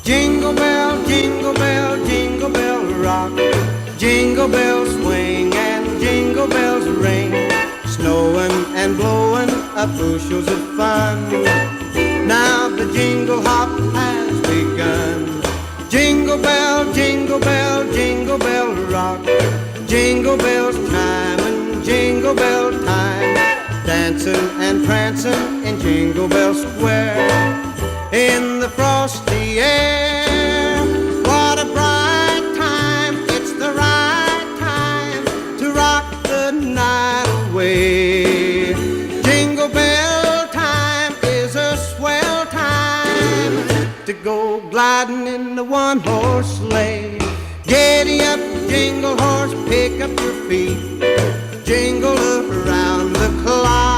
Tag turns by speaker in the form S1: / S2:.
S1: jingle bell rock. Jingle bells swing and jingle bells ring. Snowing and blowing up bushels of fun. Now the jingle hop has begun. Jingle bell, jingle bell rock. Jingle bells chime and jingle bell time. Dancing and prancing in Jingle Bell Square. In the frosty air, what a bright time. It's the right time to rock the night away. Jingle bell time is a swell time to go gliding in the one-horse sleigh. Giddy up, jingle horse, pick up your feet. Jingle around the clock.